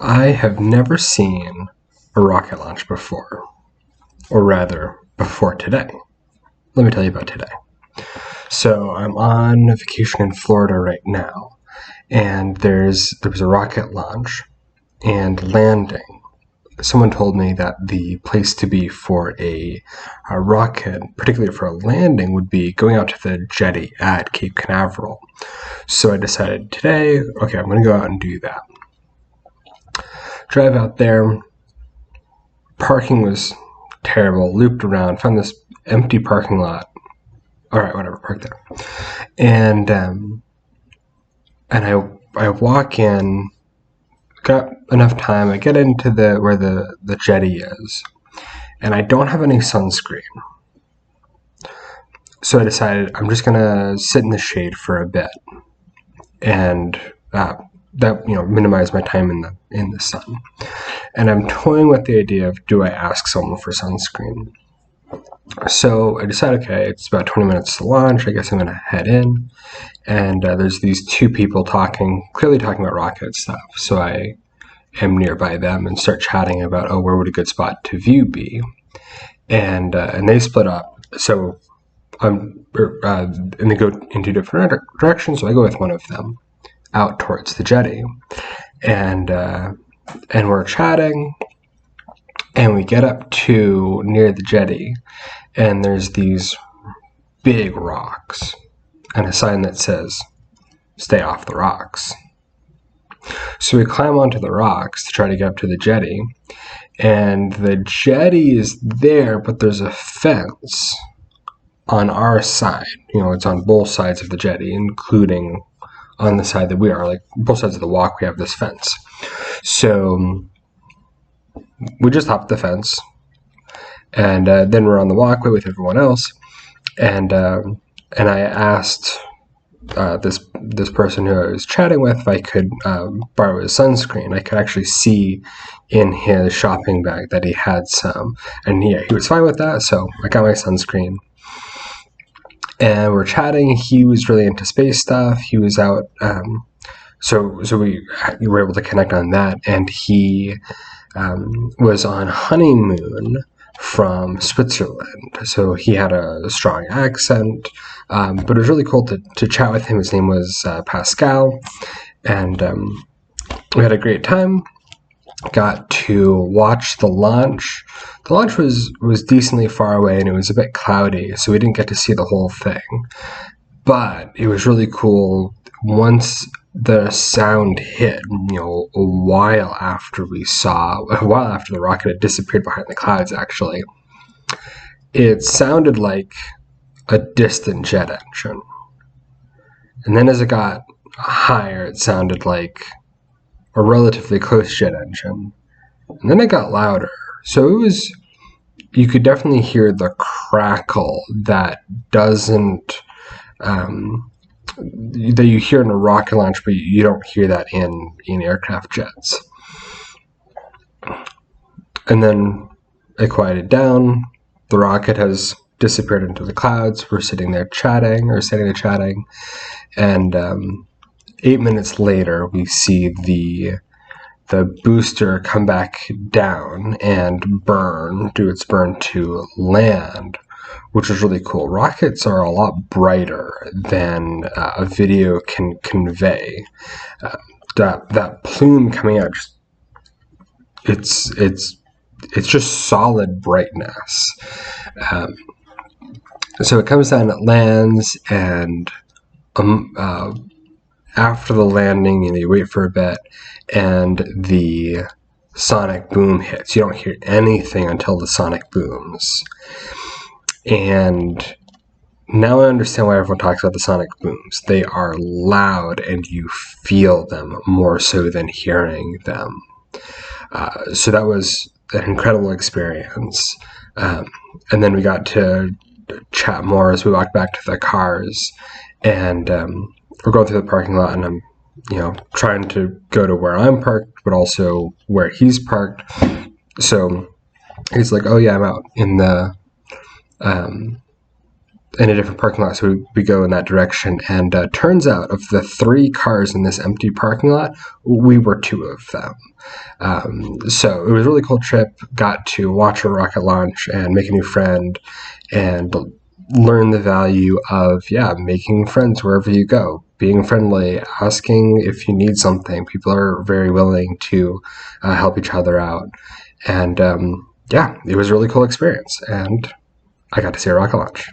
I have never seen a rocket launch before, or rather, before today. Let me tell you about today. So I'm on vacation in Florida right now, and there was a rocket launch and landing. Someone told me that the place to be for a rocket, particularly for a landing, would be going out to the jetty at Cape Canaveral. So I decided today, okay, I'm going to go out and do that. Drive out there. Parking was terrible. Looped around, found this empty parking lot. All right, whatever, park there. And I walk in. Got enough time. I get into where the jetty is, and I don't have any sunscreen. So I decided I'm just gonna sit in the shade for a bit, and that minimize my time in the sun. And I'm toying with the idea of, do I ask someone for sunscreen? So I decide, okay, it's about 20 minutes to launch. I guess I'm gonna head in, and there's these two people clearly talking about rocket stuff. So I am nearby them and start chatting about, where would a good spot to view be? And they split up. So and they go into different directions. So I go with one of them out towards the jetty, and we're chatting, and we get up to near the jetty, and there's these big rocks and a sign that says, "Stay off the rocks." So we climb onto the rocks to try to get up to the jetty, and the jetty is there, but there's a fence on our side. It's on both sides of the jetty, including on the side that we are. Like, both sides of the walk, we have this fence. So we just hopped the fence, and then we're on the walkway with everyone else, and I asked this person who I was chatting with if I could borrow his sunscreen. I could actually see in his shopping bag that he had some, and he was fine with that. So I got my sunscreen, and we're chatting. He was really into space stuff. He was out, so we were able to connect on that, and he was on honeymoon from Switzerland, so he had a strong accent, but it was really cool to chat with him. His name was Pascal, and we had a great time. Got to watch the launch. The launch was decently far away, and it was a bit cloudy, so we didn't get to see the whole thing, but it was really cool once the sound hit, a while after the rocket had disappeared behind the clouds. Actually, it sounded like a distant jet engine, and then as it got higher, it sounded like a relatively close jet engine, and then it got louder. So you could definitely hear the crackle that doesn't that you hear in a rocket launch, but you don't hear that in aircraft jets. And then it quieted down. The rocket has disappeared into the clouds. We're sitting there chatting, and 8 minutes later, we see the booster come back down and do its burn to land, which is really cool. Rockets are a lot brighter than a video can convey. That plume coming out, it's just solid brightness. So it comes down, it lands, and after the landing, you wait for a bit, and the sonic boom hits. You don't hear anything until the sonic booms. And now I understand why everyone talks about the sonic booms. They are loud, and you feel them more so than hearing them. So that was an incredible experience. And then we got to chat more as we walked back to the cars, and we're going through the parking lot, and I'm trying to go to where I'm parked, but also where he's parked. So he's like, "Oh yeah, I'm out in the in a different parking lot, so we go in that direction. And turns out, of the 3 cars in this empty parking lot, we were 2 of them. So it was a really cool trip. Got to watch a rocket launch and make a new friend, and learn the value of making friends wherever you go, being friendly, asking if you need something. People are very willing to help each other out, and it was a really cool experience. And I got to see a rocket launch.